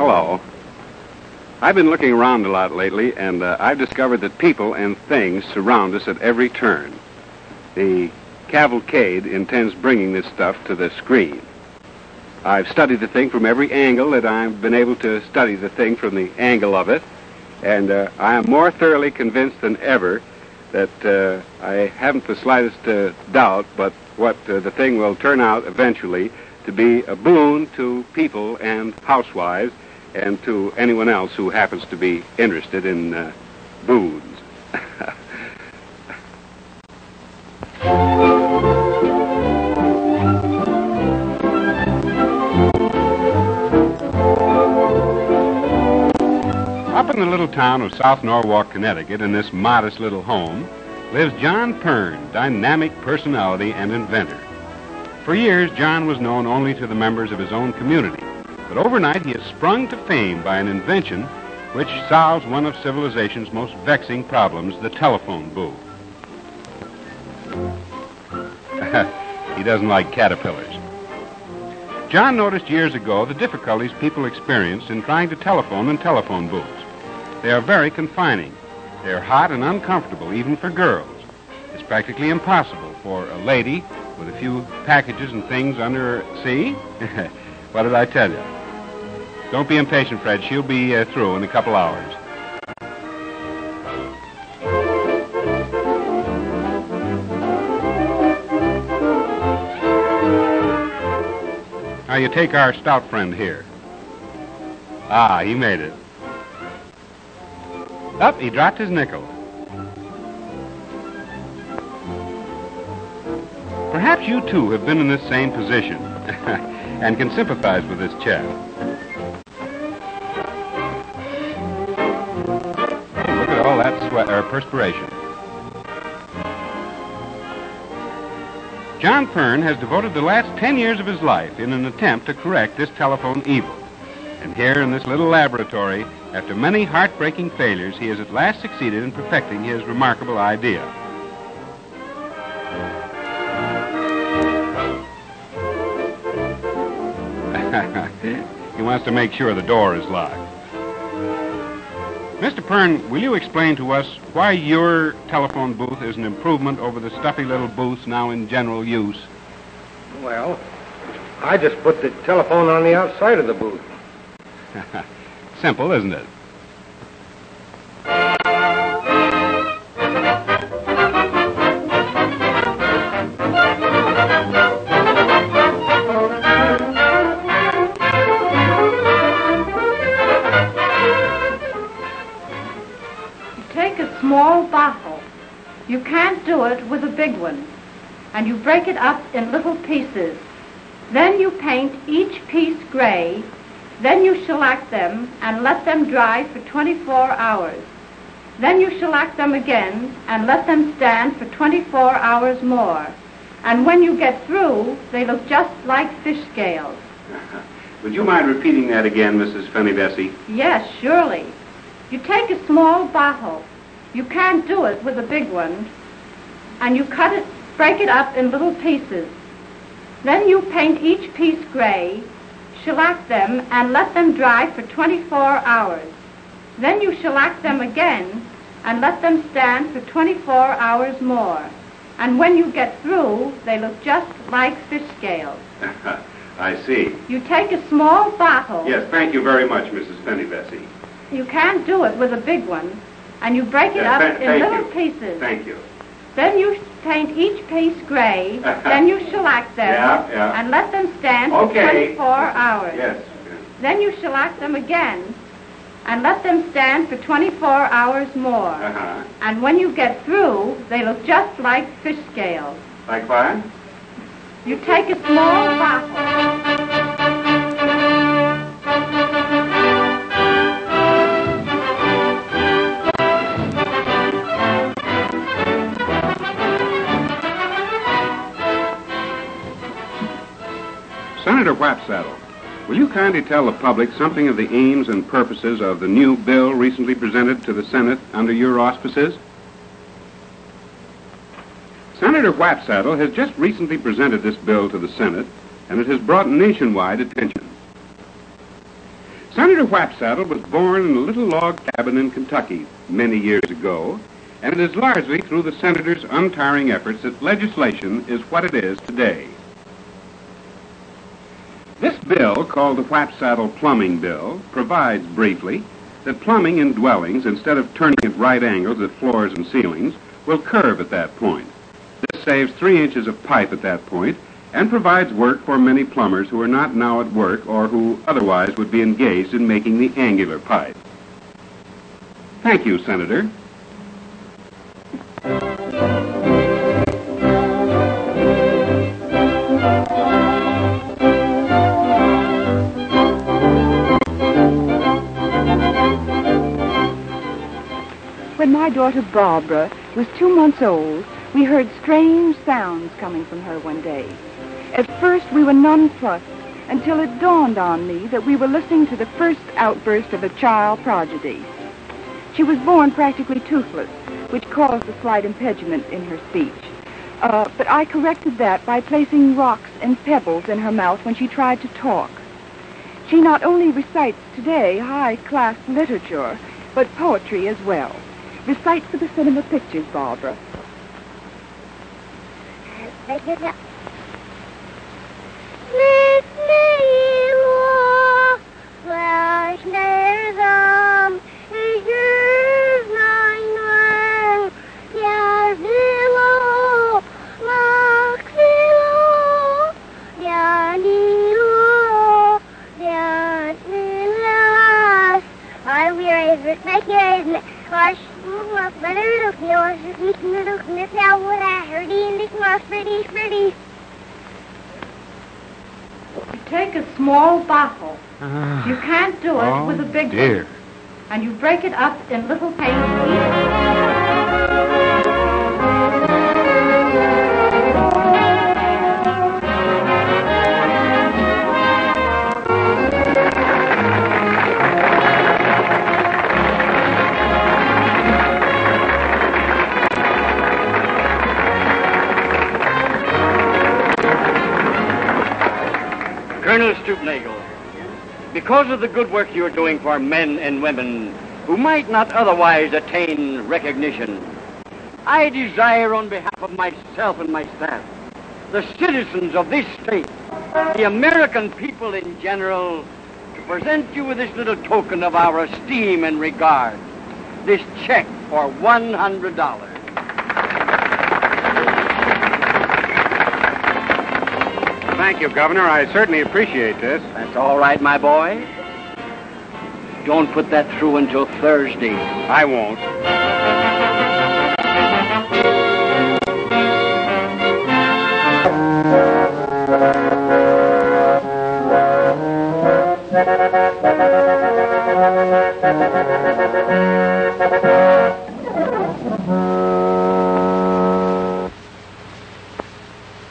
Hello. I've been looking around a lot lately, and I've discovered that people and things surround us at every turn. The cavalcade intends bringing this stuff to the screen. I've studied the thing from every angle that I've been able to study the thing from the angle of it, and I am more thoroughly convinced than ever that I haven't the slightest doubt but what the thing will turn out eventually to be a boon to people and housewives and to anyone else who happens to be interested in boons. Up in the little town of South Norwalk, Connecticut, in this modest little home, lives John Pern, dynamic personality and inventor. For years, John was known only to the members of his own community, but overnight he has sprung to fame by an invention which solves one of civilization's most vexing problems, the telephone booth. He doesn't like caterpillars. John noticed years ago the difficulties people experience in trying to telephone in telephone booths. They are very confining. They are hot and uncomfortable, even for girls. It's practically impossible for a lady with a few packages and things under her... See? What did I tell you? Don't be impatient, Fred. She'll be through in a couple hours. Now, you take our stout friend here. Ah, he made it. Up, he dropped his nickel. Perhaps you, too, have been in this same position and can sympathize with this chap. Oh, look at all that sweat or perspiration. John Pern has devoted the last 10 years of his life in an attempt to correct this telephone evil. And here in this little laboratory, after many heartbreaking failures, he has at last succeeded in perfecting his remarkable idea. He wants to make sure the door is locked. Mr. Pern, will you explain to us why your telephone booth is an improvement over the stuffy little booths now in general use? Well, I just put the telephone on the outside of the booth. Simple, isn't it? Take a small bottle. You can't do it with a big one. And you break it up in little pieces. Then you paint each piece gray. Then you shellac them and let them dry for 24 hours. Then you shellac them again and let them stand for 24 hours more. And when you get through, they look just like fish scales. Would you mind repeating that again, Mrs. Fenny-Bessie? Yes, surely. You take a small bottle. You can't do it with a big one. And you break it up in little pieces. Then you paint each piece gray, shellac them, and let them dry for 24 hours. Then you shellac them again and let them stand for 24 hours more. And when you get through, they look just like fish scales. I see. You take a small bottle. Yes, thank you very much, Mrs. Fenny-Bessie. You can't do it with a big one. And you break it up in little pieces. Thank you. Then you paint each piece gray, then you shellac them, and let them stand for 24 hours. Yes. Then you shellac them again, and let them stand for 24 hours more. And when you get through, they look just like fish scales. Like what? You take a small bottle. Senator Wapsaddle, will you kindly tell the public something of the aims and purposes of the new bill recently presented to the Senate under your auspices? Senator Wapsaddle has just recently presented this bill to the Senate, and it has brought nationwide attention. Senator Whapsaddle was born in a little log cabin in Kentucky many years ago, and it is largely through the senator's untiring efforts that legislation is what it is today. This bill, called the Whapsaddle Plumbing Bill, provides, briefly, that plumbing in dwellings, instead of turning at right angles at floors and ceilings, will curve at that point. This saves 3 inches of pipe at that point and provides work for many plumbers who are not now at work or who otherwise would be engaged in making the angular pipe. Thank you, Senator. When my daughter Barbara was 2 months old, we heard strange sounds coming from her one day. At first, we were nonplussed until it dawned on me that we were listening to the first outburst of a child prodigy. She was born practically toothless, which caused a slight impediment in her speech. But I corrected that by placing rocks and pebbles in her mouth when she tried to talk. She not only recites today high-class literature, but poetry as well. Recite for the cinema pictures, Barbara. You take a small bottle. You can't do it with a big one. And you break it up in little pieces. Colonel Stoopnagle, because of the good work you're doing for men and women who might not otherwise attain recognition, I desire on behalf of myself and my staff, the citizens of this state, the American people in general, to present you with this little token of our esteem and regard, this check for $100. Thank you, Governor. I certainly appreciate this. That's all right, my boy. Don't put that through until Thursday. I won't.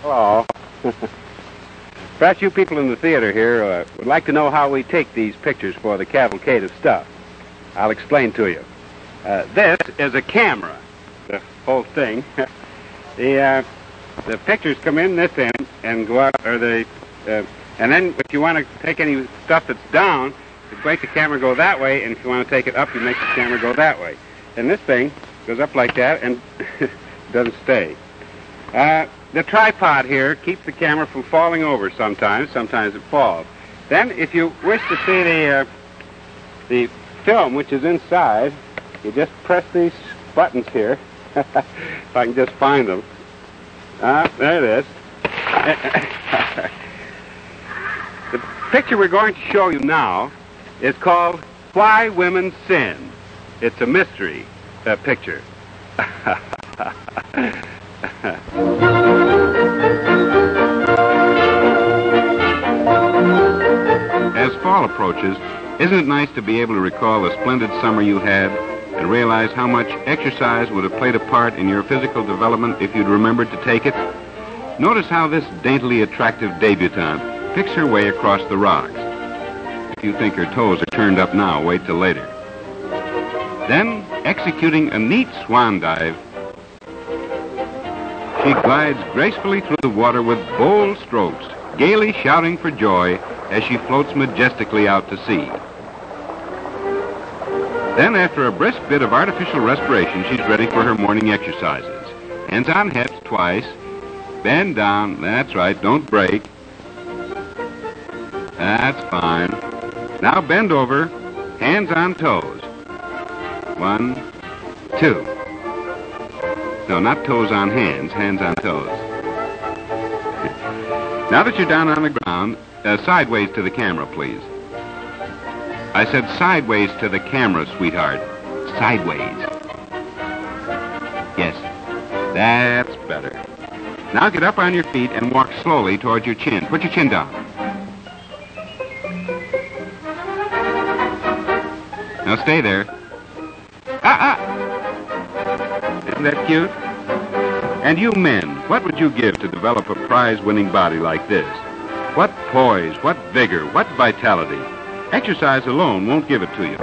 Hello. Perhaps you people in the theater here would like to know how we take these pictures for the cavalcade of stuff. I'll explain to you. This is a camera, the whole thing. The pictures come in this end and go out, and then if you want to take any stuff that's down, you make the camera go that way, and if you want to take it up, you make the camera go that way. And this thing goes up like that and doesn't stay. The tripod here keeps the camera from falling over sometimes. Sometimes it falls. Then, if you wish to see the film, which is inside, you just press these buttons here. If I can just find them. There it is. The picture we're going to show you now is called Why Women Sin. It's a mystery, picture. As fall approaches, isn't it nice to be able to recall the splendid summer you had and realize how much exercise would have played a part in your physical development if you'd remembered to take it? Notice how this daintily attractive debutante picks her way across the rocks. If you think her toes are turned up now, wait till later. Then, executing a neat swan dive, she glides gracefully through the water with bold strokes, gaily shouting for joy as she floats majestically out to sea. Then, after a brisk bit of artificial respiration, she's ready for her morning exercises. Hands on hips twice. Bend down. That's right. Don't break. That's fine. Now bend over. Hands on toes. 1, 2. No, not toes on hands. Hands on toes. Now that you're down on the ground, sideways to the camera, please. I said sideways to the camera, sweetheart. Sideways. Yes, that's better. Now get up on your feet and walk slowly towards your chin. Put your chin down. Now stay there. Isn't that cute? And you men, what would you give to develop a prize-winning body like this? What poise, what vigor, what vitality. Exercise alone won't give it to you.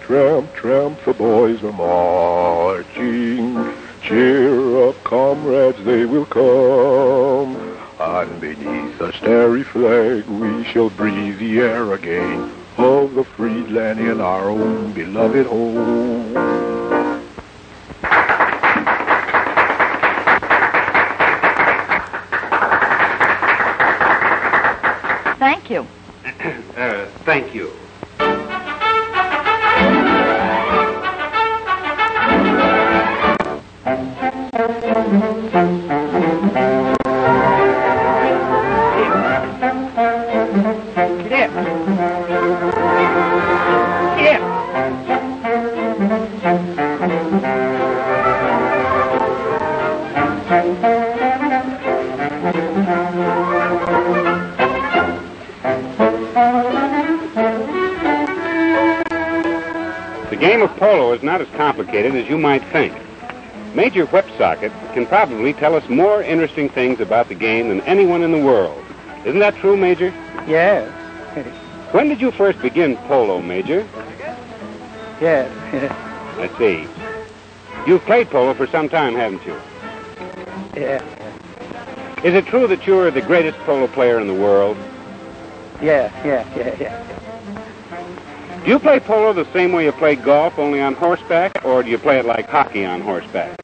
Tramp, tramp, the boys are marching. Cheer up, comrades, they will come. And beneath a starry flag we shall breathe the air again of the freed land in our own beloved home. Thank you. Thank you. The game of polo is not as complicated as you might think. Major Whipsocket can probably tell us more interesting things about the game than anyone in the world. Isn't that true, Major? Yes. When did you first begin polo, Major? Yes. I see. You've played polo for some time, haven't you? Yeah. Is it true that you're the greatest polo player in the world? Yeah. Do you play polo the same way you play golf, only on horseback, or do you play it like hockey on horseback?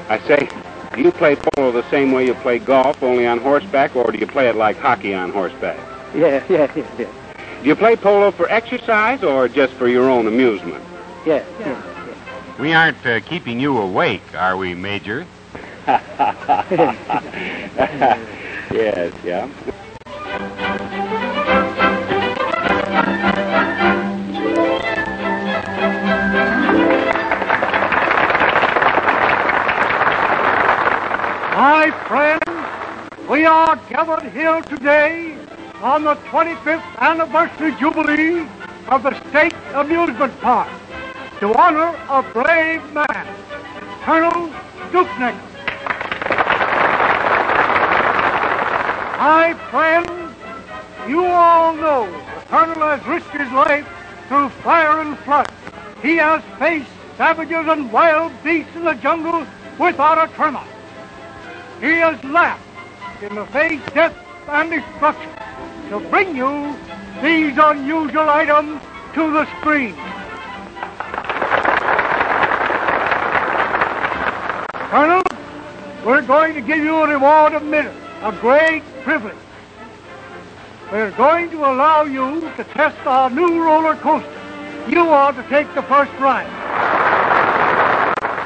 I say, do you play polo the same way you play golf, only on horseback, or do you play it like hockey on horseback? Yeah. Do you play polo for exercise or just for your own amusement? Yeah. We aren't keeping you awake, are we, Major? Yes, yeah. My friends, we are gathered here today on the 25th anniversary jubilee of the State Amusement Park to honor a brave man, Colonel Dukenick. My friends, you all know the Colonel has risked his life through fire and flood. He has faced savages and wild beasts in the jungle without a tremor. He has laughed in the face of death and destruction to bring you these unusual items to the screen. Colonel, we're going to give you a reward of minutes, a great privilege. We're going to allow you to test our new roller coaster. You are to take the first ride.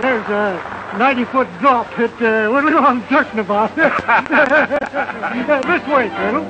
There's a 90-foot drop that we're a little uncertain about. This way, Colonel.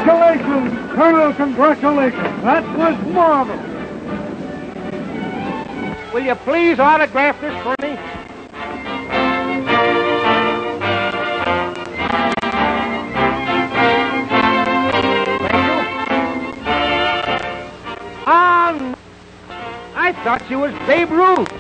Congratulations, Colonel, congratulations. That was marvelous. Will you please autograph this for me? I thought you was Babe Ruth.